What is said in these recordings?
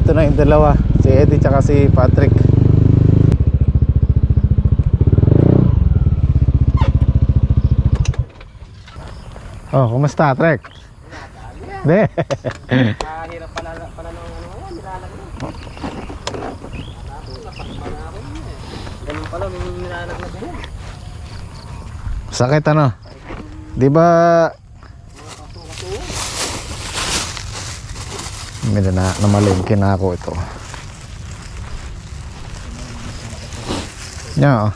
nandito na yung dalawa, si Eddie tsaka si Patrick. Oh, kumusta, Trek? Hindi. Hirap pala ng ano ngayon, nilalag mo. Ganun pala, may nilalag na buhok. Sakit ano? Di ba? May namalingki na ako ito. Nya,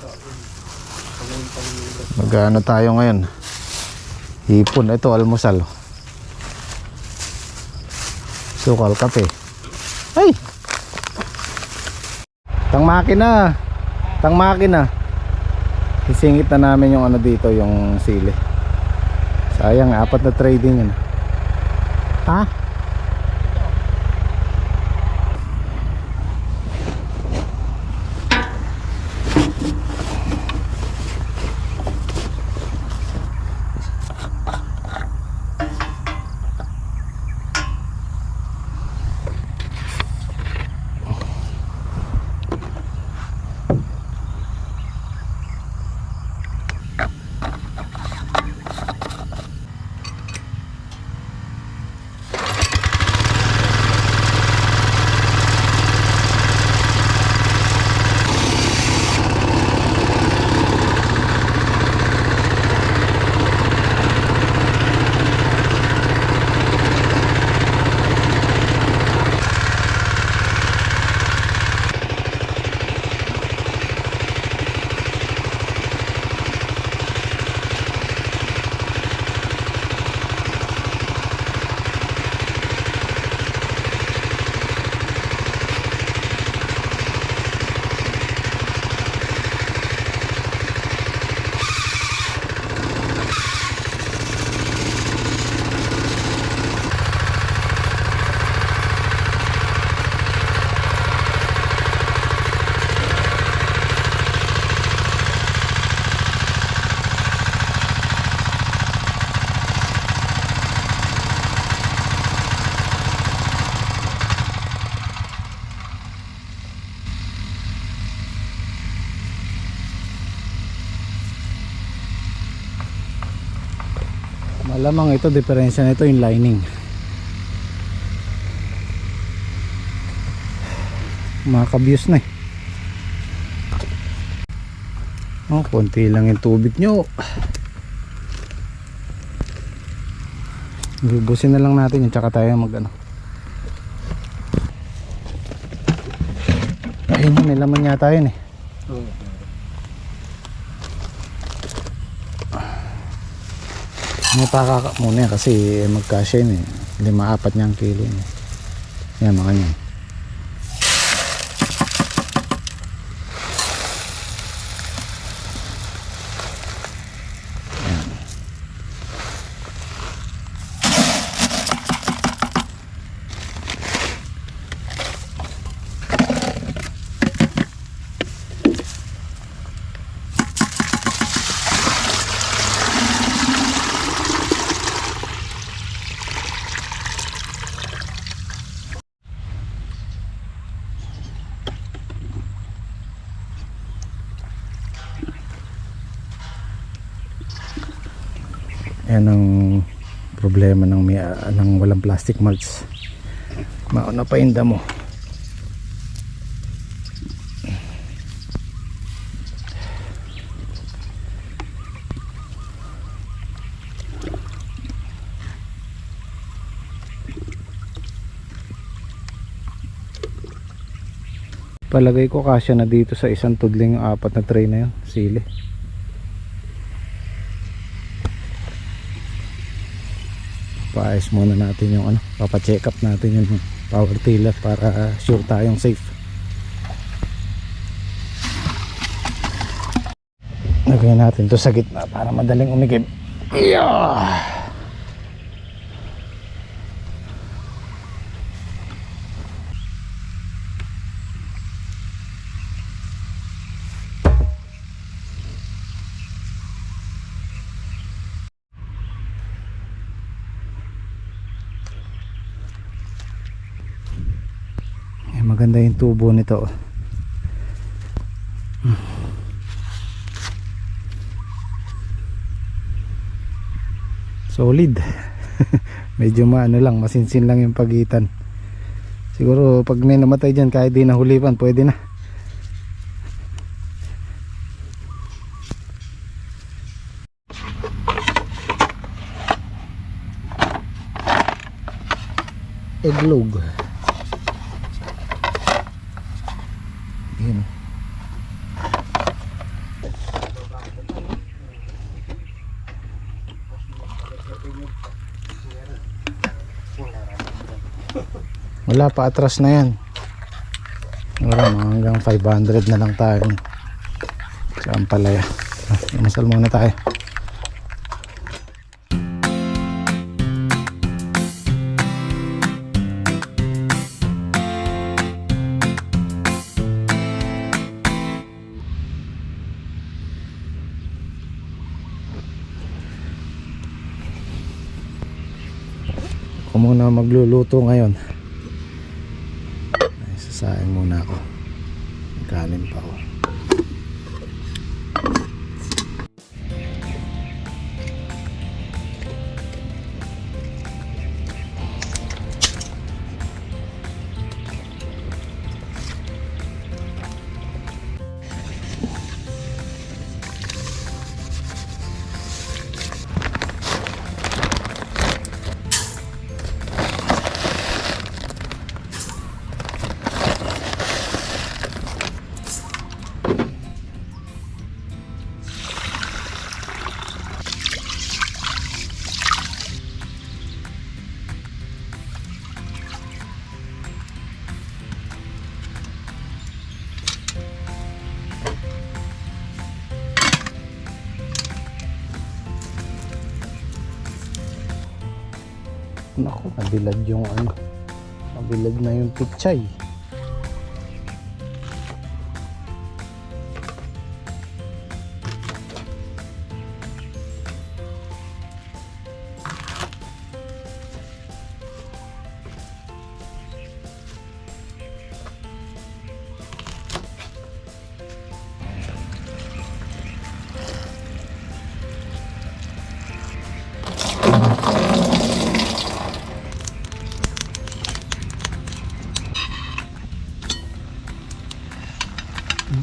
mag-ano tayo ngayon? Hipon, ito almusal. Sukal, kape. Ay! Tang makina. Tang makina. Isingit na namin yung ano dito, yung sili. Sayang, 4 na trading yun. Ha? Malamang ito, diferensya nito yung lining. Makabiyos na eh. Oh, konti lang yung tubig nyo. Bubusin na lang natin yung tsaka tayo mag ano. Ayun, may laman yata yun eh. May pakaka muna yan kasi magkasya yun eh. 5-4 niyang kilo yun eh. Yan mga nyan. Yan ang problema ng walang plastic mulch. Mauna pa yung damo. Palagay ko kasya na dito sa isang tudling 4 na tray na yun, sili. Paayos muna natin yung ano, papacheck up natin yung power tiller para sure tayong safe. Lagyan natin to sa gitna para madaling umigib. Yeah! maganda yung tubo nito. Solid. Medyo maano lang, masinsin lang yung pagitan. Siguro pag may namatay dyan kahit di nahulipan pwede na. Eglog. Yan. Wala pa, atras na yan. Wala, hanggang 500 na lang tayo sa Ampalaya. Masal muna tayo. Ako muna magluluto ngayon. Sasaing muna ako. Kanin pa ako. Naku, nabilad yung ano. Nabilad na yung pichay.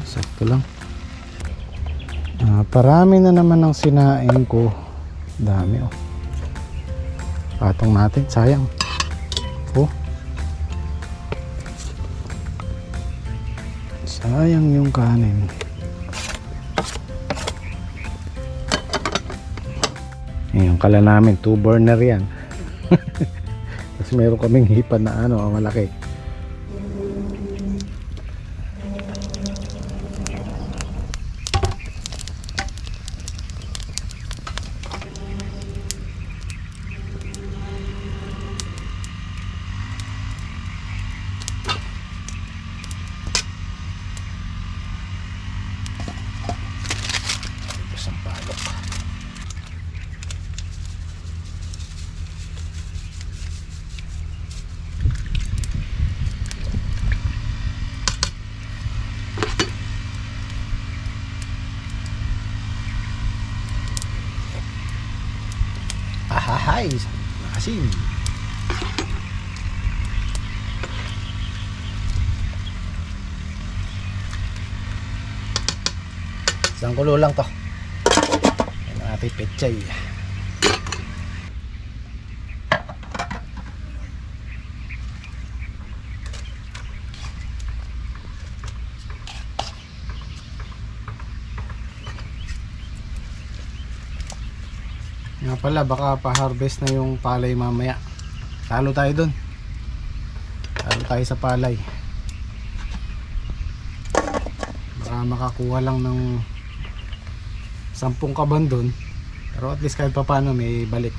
Sakto lang. Parami na naman ang sinain ko. Dami oh. Patong natin, sayang. Oh. Sayang yung kanin. Yung kala namin 2 burner yan. Tapos meron kaming hipan na ano, malaki. Sampalok. Ahahay, asin. Isang kulo lang to. Yan ang ating pechay. Nga pala, baka pa-harvest na yung palay mamaya. Talo tayo dun. Talo tayo sa palay. Baka makakuha lang ng 10 kaban dun. Pero at least kahit pa paano may balik.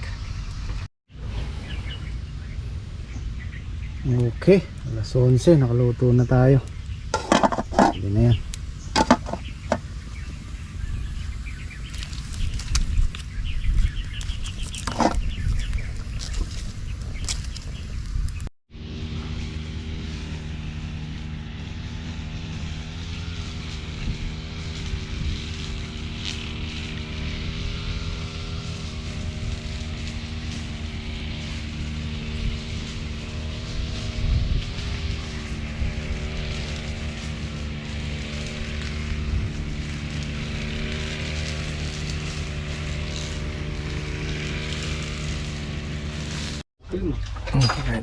Okay, alas 11, nakaluto na tayo. Hindi na yan. Kain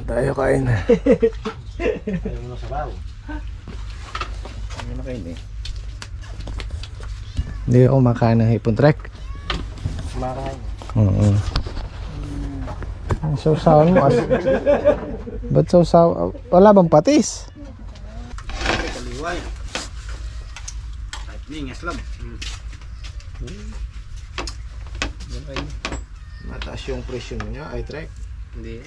tayo, kain. Ayaw mo na sabaw. Ano na kain eh? Hindi ako makain ng hipon trek. Kumakain. Oo. Ang sausawan mo ba't sausaw? Wala bang patis? Kaliway. Kahit ningas lang. Mataas yung presyon niya, ay trek. Hindi.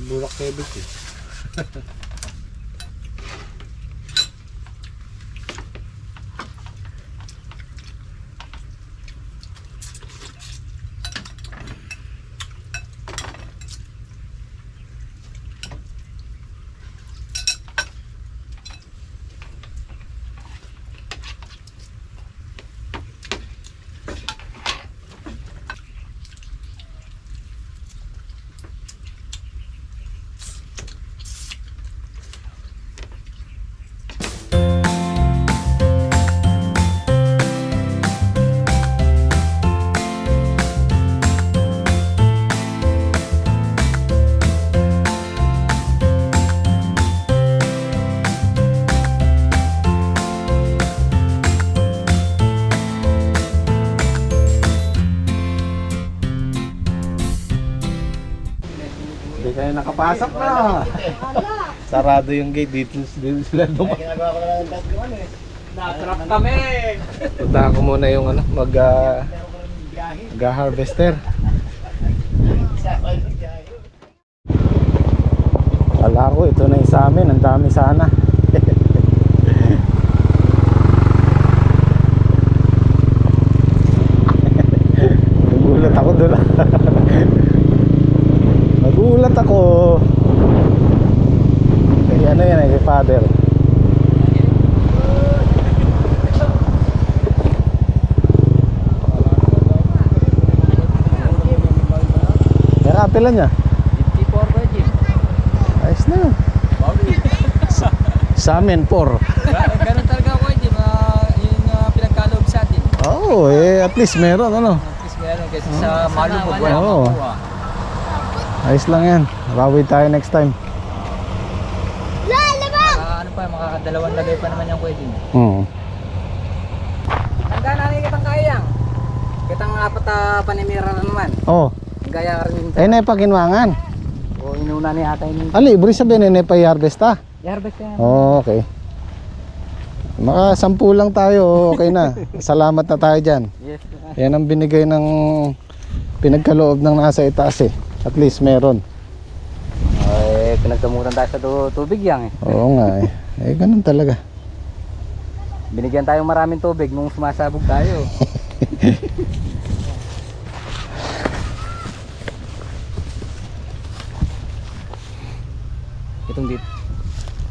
Bulak kebit eh. Hindi kayo nakapasok na. Sarado yung gate dito sila dumaan. Ginagawa ko na ng tatlo ano eh. Natrap kami! Punta ko muna yung ano, mag-harvester. Kala ko ito na yung sa amin, ang dami sana. Nagulat ako doon. Nagulat ako. Kaya ano yan kay father. Kaya kapila niya. 54 ba, Jim? Ayos na yun. Sa amin, 4. Ganun talaga ako, Jim. Yung pinagkaloob sa atin. Oo, at least meron ano. At least meron kasi sa malubog wala Oo. makuha. Ayos lang yan. Bawi tayo next time. Ano pa, makakadalawang lagay pa naman yung pwede. Oo. Hanggang nanin kitang kayang. Kitang apat na panimira na naman. Oh, Gaya ka rin. ay na paginwangan. O inuna ni ata yun. Ali, ibig sabihin na pa harvest ta. I-harvest yan. Oh, okay. Maka 10 lang tayo, okay na. Salamat na tayo dyan. Yes. Yan ang binigay ng pinagkaloob ng nasa itaas eh. At least meron. Ay, pinagdamutan tayo sa tubig yan eh. Oo nga eh. Eh, ganun talaga. Binigyan tayong maraming tubig nung sumasabog tayo.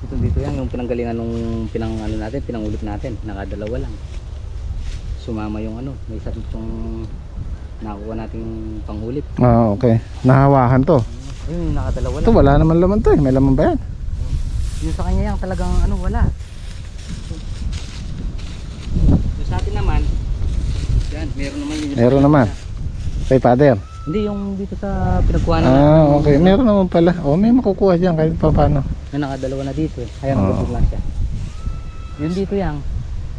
Itong dito yan, yung pinanggalingan nung pinangulit natin, nakadalawa lang. Sumama yung ano, may isa ditong nakuha nating pangulit. Ah, okay. Nahawakan to. Ayun, nakadalawa lang. Ito wala naman laman to eh. May laman ba yan? Yung sa kanya yan talagang ano, wala. Yung sa atin naman, yan, meron naman yun. Meron naman. Kay father. Hindi, yung dito sa pinagkuha na Ah, okay. Meron naman pala. Oh, may makukuha dyan kahit pa paano. na nakadalawa na dito eh. Ayan, Oo. nagabog lang siya. Yung dito yan,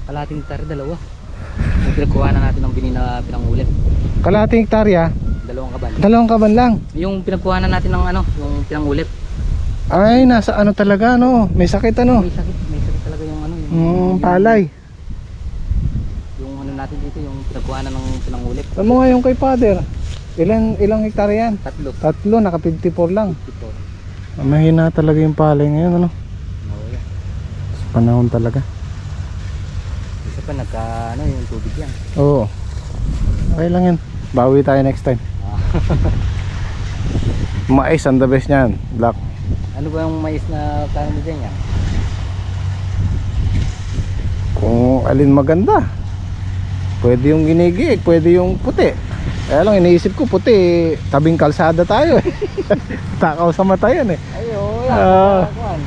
kalating hektarya, dalawa. Yung pinagkuha na natin ng pinangulit. Kalating hektarya, 2 kaban. 2 kaban lang. Yung pinagkuha na natin ng ano, yung pinangulit. Ay, nasa ano talaga, no? May sakit ano? May sakit talaga yung ano. Yung Palay. Yung ano natin dito, yung pinagkuha na ng pinangulit. Ano mo nga yung kay father? Ilang hektarya yan? 3. 3, naka 54 lang. Ito. Mahina talaga yung palay ngayon, ano? Nawala. Sa panahon talaga. Isa pa nagka ano yung tubig yan. Oo. Okay lang yan. Bawi tayo next time. Mais ang the best niyan. Black. Ano ba yung mais na plano mo dyan yan? Kung alin maganda. Pwede yung ginigig, pwede yung puti. Kaya lang iniisip ko puti, tabing kalsada tayo eh. Takaw sa mata yan eh. Ay, oo, yan. Ah. Kuwan.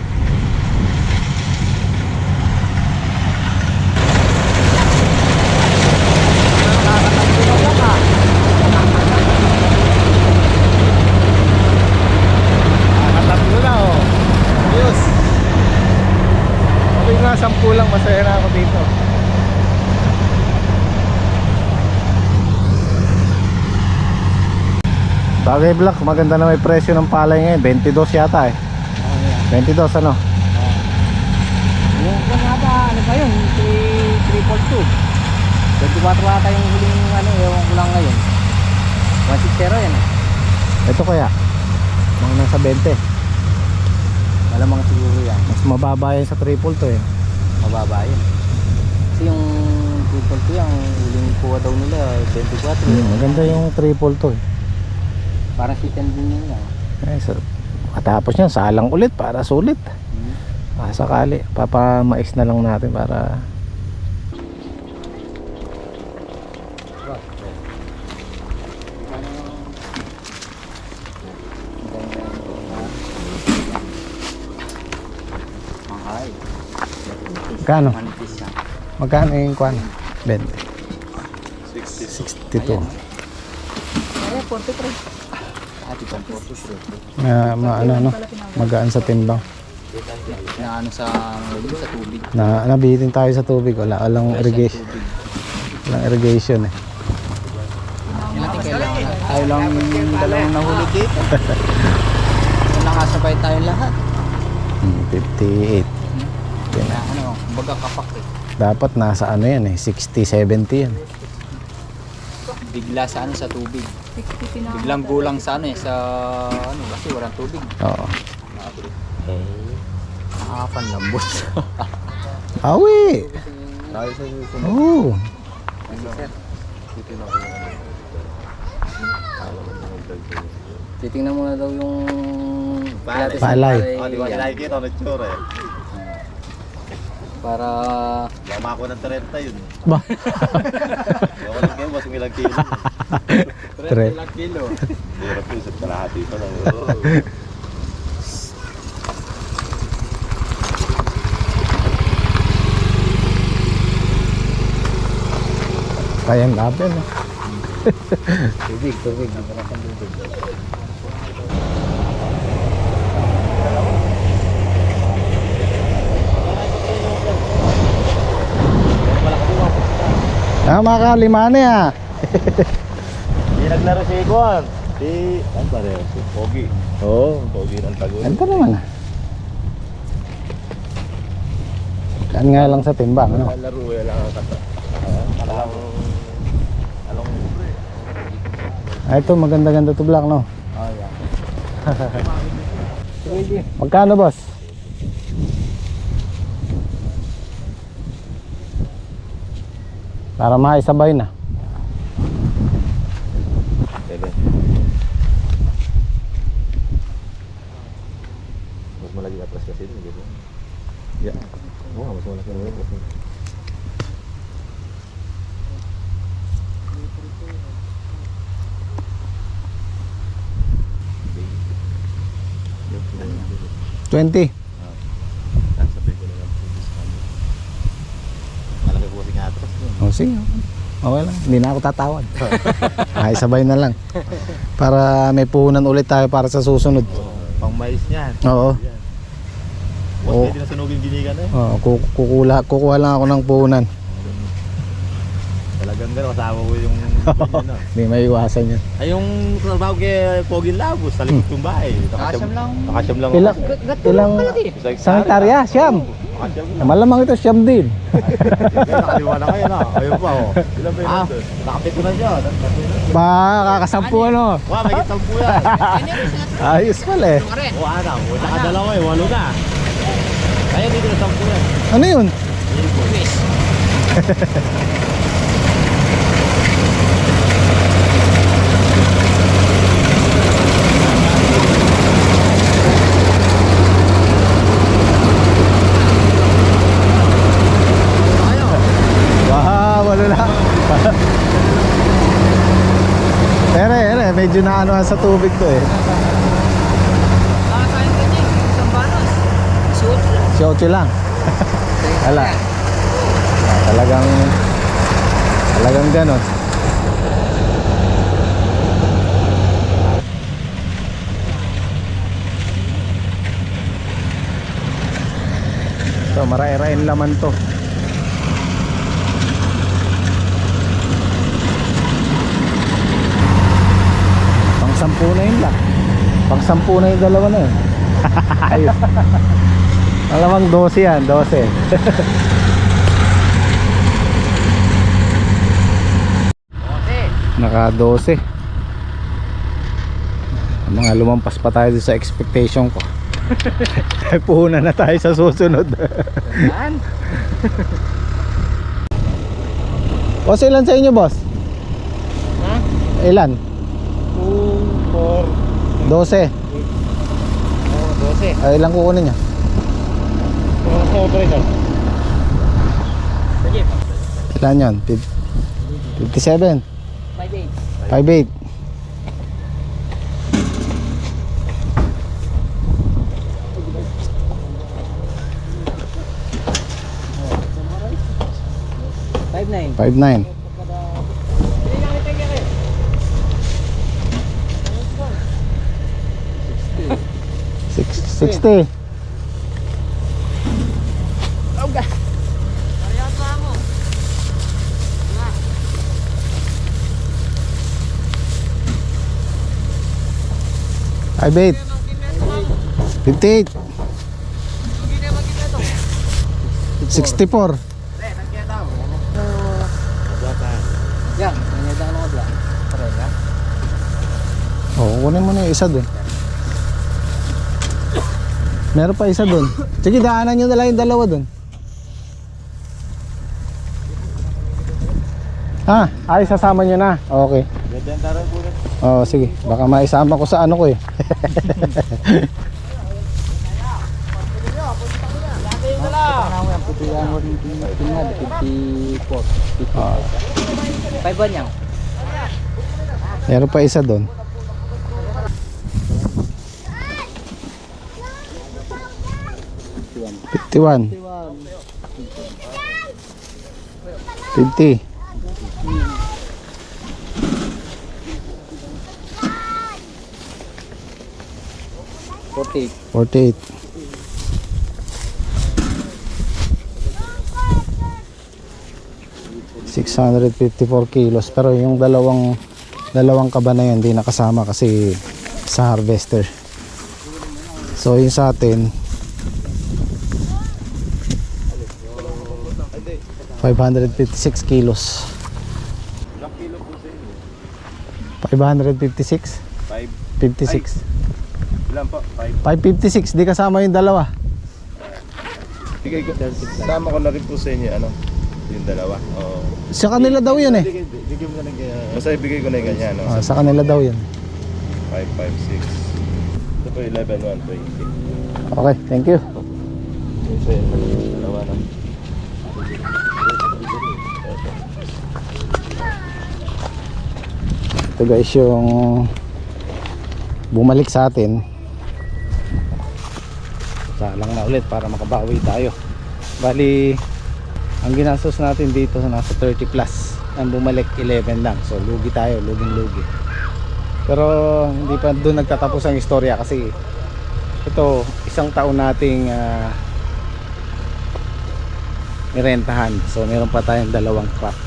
Nakatatlo na oh. Ayos. Sabi nga 10 lang, masaya na ako dito. Bagay Black, maganda na may presyo ng palay ngayon. 22 yata eh. 22 ano? Yung kung nga ba, ano ba yun? 342. 24 ata yung huling ano, ewan ko lang ngayon. 160 yan eh. Ito kaya mga nasa 20. Malamang siguro yan. Mas mababa yan sa triple to eh. Mababa yun. Kasi yung 342 yung huling kuha daw nila 24. Maganda yung triple to eh. Parang si 10 din yun yan. Matapos yan, salang ulit para sulit. Sakali, papamais na lang natin para Magkano? Manipis siya. Magkano yung kwan? 20. 62. Ay, 43. Ati pang 43. Ano, magaan sa timbang. Na ano sa tubig. Nabitin tayo sa tubig. Walang irrigation. Walang irrigation eh. Yan natin kailangan. Tayo lang yung dalawang nahuli dito. Nakasabay tayong lahat. 58. Yan. Na ano, kumbaga kapak eh. Dapat nasa ano yan eh, 60, 70 yan. Bigla sa ano sa tubig. Biglang gulang sa ano eh, sa ano kasi walang tubig. Oo. Nakapanlambot. Awi! Oo. Titingnan muna daw yung pilates ng Palay. Di ba nakikita ko nagtsura eh. para Lama ako ng 30 yun. Ba? Ewan lang kayo, mas ilang kilo. Tre. kilo. Hirap yun, sa kalahati pa lang. Kayang natin eh. Tubig. Maraming tubig. Makalima na ya. Hindi naglaro si Iguan. Ano pa rin? Si Pogi. Oo, Pogi ng Tagol. Ano pa naman ah? Kan nga lang sa timbang, no? Laro eh, lang ang kata. Anong Ito maganda-ganda to Black, no? Oh, yeah. Magkano boss? Para maisabay na. mas malagi atras kasi din, gitu. Ya. Oh, mas malagi na kasi. $20. Sabi ko na lang po discount. Malaki po kasi nga atras. O sige. Okay lang. Hindi na ako tatawad. Maisabay na lang. Para may puhunan ulit tayo para sa susunod. Pang mais niyan. Oo. Huwag Oo. pwede na sunugin ginigan eh. Oo, kukuha lang ako ng puhunan. Talagang gano'n, kasama ko yung no? Hindi maiwasan yan. Ay yung trabaho kay Pogi Labos, sa likod yung bahay. Nakasyam lang. Nakasyam lang. Ilang isang hektarya? Siyam. Nakasyam lang. Malamang ito siyam din. Nakaliwa na kayo na. Ayun pa oh. Ilan ba yun? Nakapito na siya. Ba, kakasampu ano. Wow, may kitang po yan. Ayos pala eh. O ano, nakadalawa eh, 8 na. Kaya dito na 10 yan. Ano yun? medyo naano sa tubig to eh. Nakakain ka dyan, isang banos. Suot lang. Shochi lang. Wala. Talagang ganon. So maray-rayin laman to. Pang-sampu na yun lang. Pang-sampu na yung dalawa na yun. Ayos. Malamang 12 yan, 12. Naka 12. Mga lumampas pa tayo sa expectation ko. Puhunan na tayo sa susunod. Yan. Boss, ilan sa inyo, boss? Ha? Ilan? 2, 4. 12. Oo, 12. Ay, ilan kukunin nyo? Sige. Ilan yun? 57. 5-8. 58. $5-9. 59. $60. $58. 58. 64. Yan, nangyayad ako ng odla. Parega. Oo, kunin mo na yung isa dun. Meron pa isa dun. Sige, daanan nyo na lang yung dalawa dun. Ah, ay sasama nyo na. Okay. Bebenta rin po na. Oo, sige. Baka maisama ko sa ano ko eh. Ah, 5-1 yan. meron pa isa dun. $51. 50. 48. $654 kilos, pero yung dalawang kaba na yun hindi nakasama kasi sa harvester. So yung sa atin 556 kilos. Ilang kilo po sa inyo? 556 5. 56 Ilan po? 5. 556, di kasama yung dalawa. Bigay ko. Sama ko na rin po sa inyo, ano? Yung dalawa. Oo. Sa kanila daw yun eh. Bigay mo na lang kaya. Basta ibigay ko na yung ganyan, no? Sa kanila daw yun. 5, 5, 6. Ito po 11, 1, 20. Okay, thank you. Ito yung dalawa na. Ito guys yung bumalik sa atin. Salang na ulit para makabawi tayo. Bali ang ginastos natin dito sa nasa 30 plus, ang bumalik 11 lang. So lugi tayo, luging-lugi. Pero hindi pa doon nagtatapos ang istorya kasi ito isang taon nating nirentahan. So meron pa tayong dalawang crop.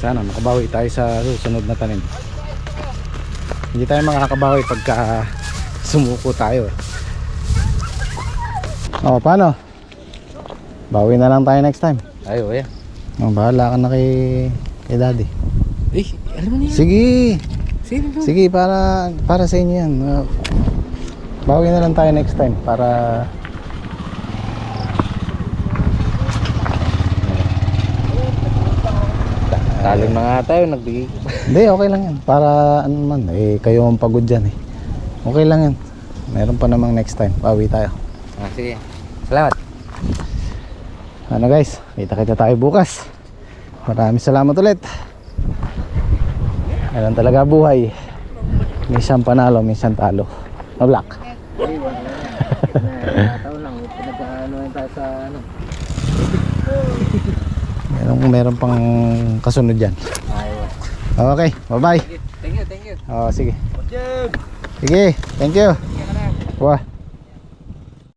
Sana makabawi tayo sa susunod na tanim. Hindi tayo makakabawi pagka sumuko tayo eh. O paano? Bawi na lang tayo next time. Ayo, yeah. Bahala ka na kay daddy. Eh, alam mo niya. Sige. Sige, Sige, para sa inyo yan. Bawi na lang tayo next time para talim na nga tayo, nagbigay. hindi, okay lang yan. Para ano man, kayo ang pagod dyan eh. Okay lang yan. Meron pa namang next time. Bawi tayo. Ah, sige. Salamat. Ano guys, kita tayo bukas. Maraming salamat ulit. Ayan talaga buhay. Minsan panalo, minsan talo. No black. Taon lang, pinag-ano tayo sa ano. Meron pang kasunod dyan. Ayun. Okay, bye bye. Thank you, thank you. Sige. Sige, thank you. Wah.